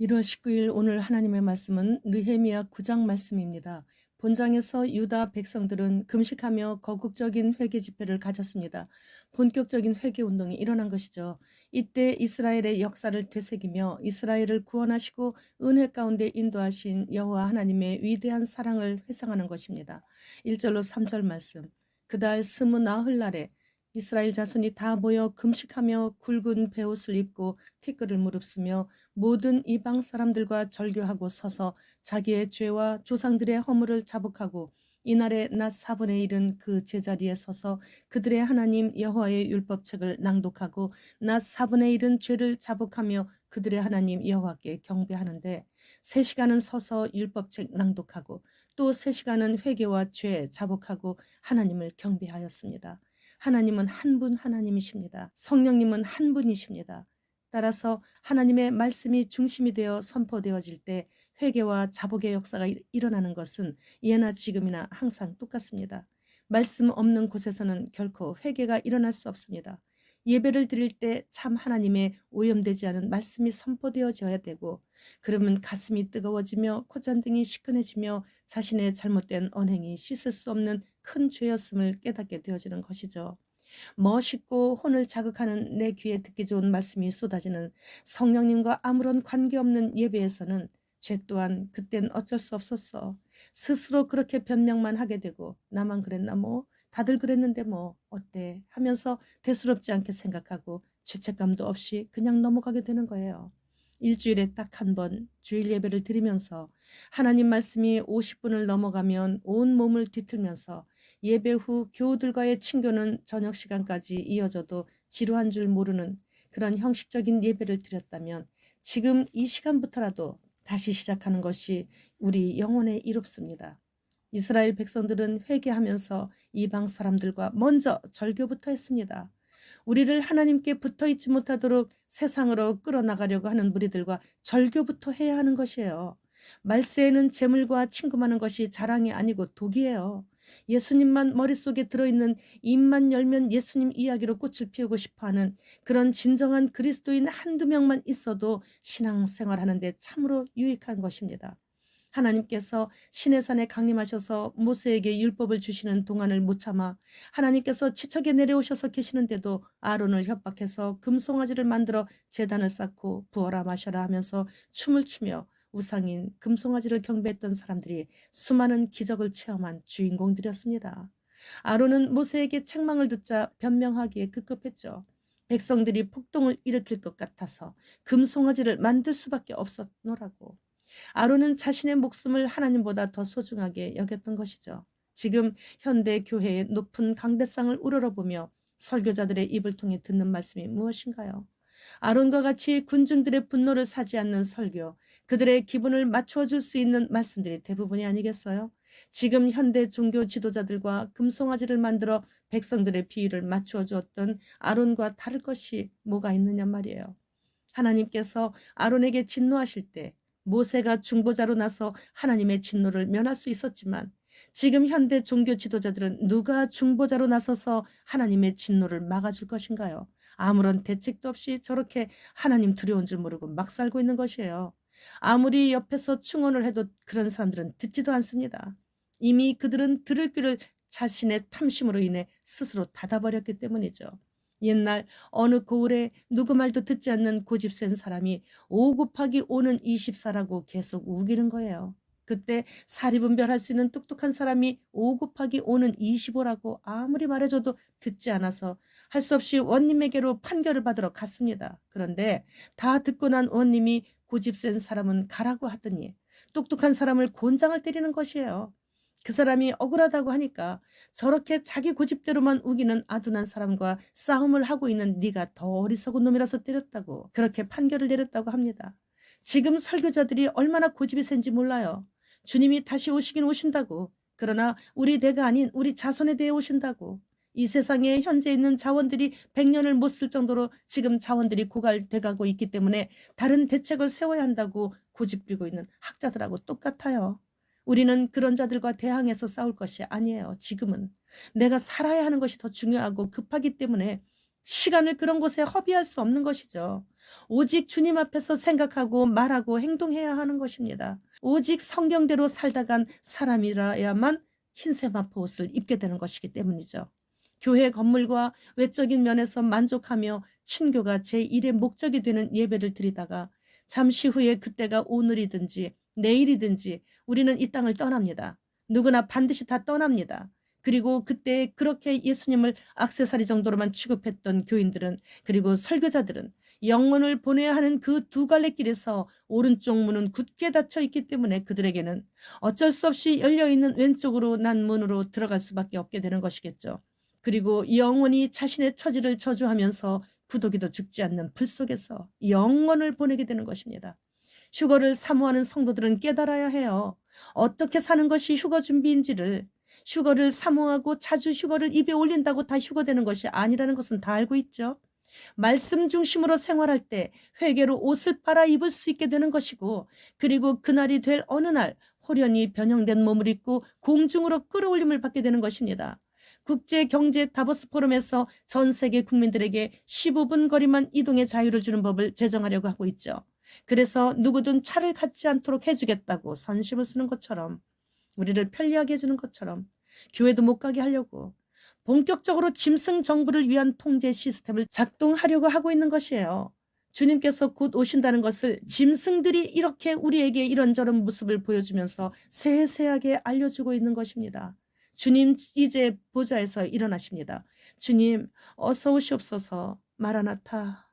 1월 19일 오늘 하나님의 말씀은 느헤미야 9장 말씀입니다. 본장에서 유다 백성들은 금식하며 거국적인 회개 집회를 가졌습니다. 본격적인 회개 운동이 일어난 것이죠. 이때 이스라엘의 역사를 되새기며 이스라엘을 구원하시고 은혜 가운데 인도하신 여호와 하나님의 위대한 사랑을 회상하는 것입니다. 1절로 3절 말씀. 그달 스무 나흘 날에 이스라엘 자손이 다 모여 금식하며 굵은 베옷을 입고 티끌을 무릅쓰며 모든 이방 사람들과 절교하고 서서 자기의 죄와 조상들의 허물을 자복하고 이날의 낮 4분의 1은 그 제자리에 서서 그들의 하나님 여호와의 율법책을 낭독하고 낮 4분의 1은 죄를 자복하며 그들의 하나님 여호와께 경배하는데 3시간은 서서 율법책 낭독하고 또 3시간은 회개와 죄 자복하고 하나님을 경배하였습니다. 하나님은 한 분 하나님이십니다. 성령님은 한 분이십니다. 따라서 하나님의 말씀이 중심이 되어 선포되어질 때 회개와 자복의 역사가 일어나는 것은 예나 지금이나 항상 똑같습니다. 말씀 없는 곳에서는 결코 회개가 일어날 수 없습니다. 예배를 드릴 때 참 하나님의 오염되지 않은 말씀이 선포되어져야 되고, 그러면 가슴이 뜨거워지며 콧잔등이 시큰해지며 자신의 잘못된 언행이 씻을 수 없는 큰 죄였음을 깨닫게 되어지는 것이죠. 멋있고 혼을 자극하는 내 귀에 듣기 좋은 말씀이 쏟아지는 성령님과 아무런 관계없는 예배에서는 죄 또한 그땐 어쩔 수 없었어. 스스로 그렇게 변명만 하게 되고 나만 그랬나 뭐 다들 그랬는데 뭐 어때 하면서 대수롭지 않게 생각하고 죄책감도 없이 그냥 넘어가게 되는 거예요. 일주일에 딱 한 번 주일 예배를 드리면서 하나님 말씀이 50분을 넘어가면 온 몸을 뒤틀면서 예배 후 교우들과의 친교는 저녁 시간까지 이어져도 지루한 줄 모르는 그런 형식적인 예배를 드렸다면 지금 이 시간부터라도 다시 시작하는 것이 우리 영혼에 이롭습니다. 이스라엘 백성들은 회개하면서 이방 사람들과 먼저 절교부터 했습니다. 우리를 하나님께 붙어 있지 못하도록 세상으로 끌어나가려고 하는 무리들과 절교부터 해야 하는 것이에요. 말세에는 재물과 친구하는 것이 자랑이 아니고 독이에요. 예수님만 머릿속에 들어있는 입만 열면 예수님 이야기로 꽃을 피우고 싶어하는 그런 진정한 그리스도인 한두 명만 있어도 신앙생활하는 데 참으로 유익한 것입니다. 하나님께서 시내산에 강림하셔서 모세에게 율법을 주시는 동안을 못 참아 하나님께서 지척에 내려오셔서 계시는데도 아론을 협박해서 금송아지를 만들어 제단을 쌓고 부어라 마셔라 하면서 춤을 추며 우상인 금송아지를 경배했던 사람들이 수많은 기적을 체험한 주인공들이었습니다. 아론은 모세에게 책망을 듣자 변명하기에 급급했죠. 백성들이 폭동을 일으킬 것 같아서 금송아지를 만들 수밖에 없었노라고. 아론은 자신의 목숨을 하나님보다 더 소중하게 여겼던 것이죠. 지금 현대 교회의 높은 강대상을 우러러보며 설교자들의 입을 통해 듣는 말씀이 무엇인가요? 아론과 같이 군중들의 분노를 사지 않는 설교, 그들의 기분을 맞추어 줄 수 있는 말씀들이 대부분이 아니겠어요? 지금 현대 종교 지도자들과 금송아지를 만들어 백성들의 비위를 맞추어 주었던 아론과 다를 것이 뭐가 있느냐 말이에요. 하나님께서 아론에게 진노하실 때 모세가 중보자로 나서 하나님의 진노를 면할 수 있었지만 지금 현대 종교 지도자들은 누가 중보자로 나서서 하나님의 진노를 막아줄 것인가요? 아무런 대책도 없이 저렇게 하나님 두려운 줄 모르고 막 살고 있는 것이에요. 아무리 옆에서 충언을 해도 그런 사람들은 듣지도 않습니다. 이미 그들은 들을 귀를 자신의 탐심으로 인해 스스로 닫아버렸기 때문이죠. 옛날 어느 고을에 누구 말도 듣지 않는 고집센 사람이 5 곱하기 5는 24라고 계속 우기는 거예요. 그때 사리분별할 수 있는 똑똑한 사람이 5 곱하기 5는 25라고 아무리 말해줘도 듣지 않아서 할 수 없이 원님에게로 판결을 받으러 갔습니다. 그런데 다 듣고 난 원님이 고집센 사람은 가라고 하더니 똑똑한 사람을 곤장을 때리는 것이에요. 그 사람이 억울하다고 하니까 저렇게 자기 고집대로만 우기는 아둔한 사람과 싸움을 하고 있는 네가 더 어리석은 놈이라서 때렸다고 그렇게 판결을 내렸다고 합니다. 지금 설교자들이 얼마나 고집이 센지 몰라요. 주님이 다시 오시긴 오신다고. 그러나 우리 대가 아닌 우리 자손에 대해 오신다고. 이 세상에 현재 있는 자원들이 100년을 못 쓸 정도로 지금 자원들이 고갈돼 가고 있기 때문에 다른 대책을 세워야 한다고 고집부리고 있는 학자들하고 똑같아요. 우리는 그런 자들과 대항해서 싸울 것이 아니에요. 지금은 내가 살아야 하는 것이 더 중요하고 급하기 때문에 시간을 그런 곳에 허비할 수 없는 것이죠. 오직 주님 앞에서 생각하고 말하고 행동해야 하는 것입니다. 오직 성경대로 살다 간 사람이라야만 흰세마포 옷을 입게 되는 것이기 때문이죠. 교회 건물과 외적인 면에서 만족하며 친교가 제1의 목적이 되는 예배를 드리다가 잠시 후에 그때가 오늘이든지 내일이든지 우리는 이 땅을 떠납니다. 누구나 반드시 다 떠납니다. 그리고 그때 그렇게 예수님을 액세서리 정도로만 취급했던 교인들은, 그리고 설교자들은 영혼을 보내야 하는 그 두 갈래 길에서 오른쪽 문은 굳게 닫혀 있기 때문에 그들에게는 어쩔 수 없이 열려있는 왼쪽으로 난 문으로 들어갈 수밖에 없게 되는 것이겠죠. 그리고 영원히 자신의 처지를 저주하면서 구더기도 죽지 않는 불 속에서 영원을 보내게 되는 것입니다. 휴거를 사모하는 성도들은 깨달아야 해요. 어떻게 사는 것이 휴거 준비인지를. 휴거를 사모하고 자주 휴거를 입에 올린다고 다 휴거되는 것이 아니라는 것은 다 알고 있죠. 말씀 중심으로 생활할 때 회개로 옷을 빨아 입을 수 있게 되는 것이고, 그리고 그날이 될 어느 날 호련히 변형된 몸을 입고 공중으로 끌어올림을 받게 되는 것입니다. 국제경제 다보스 포럼에서 전 세계 국민들에게 15분 거리만 이동의 자유를 주는 법을 제정하려고 하고 있죠. 그래서 누구든 차를 갖지 않도록 해주겠다고 선심을 쓰는 것처럼, 우리를 편리하게 해주는 것처럼 교회도 못 가게 하려고 본격적으로 짐승 정부를 위한 통제 시스템을 작동하려고 하고 있는 것이에요. 주님께서 곧 오신다는 것을 짐승들이 이렇게 우리에게 이런저런 모습을 보여주면서 세세하게 알려주고 있는 것입니다. 주님 이제 보좌에서 일어나십니다. 주님 어서 오시옵소서. 마라나타.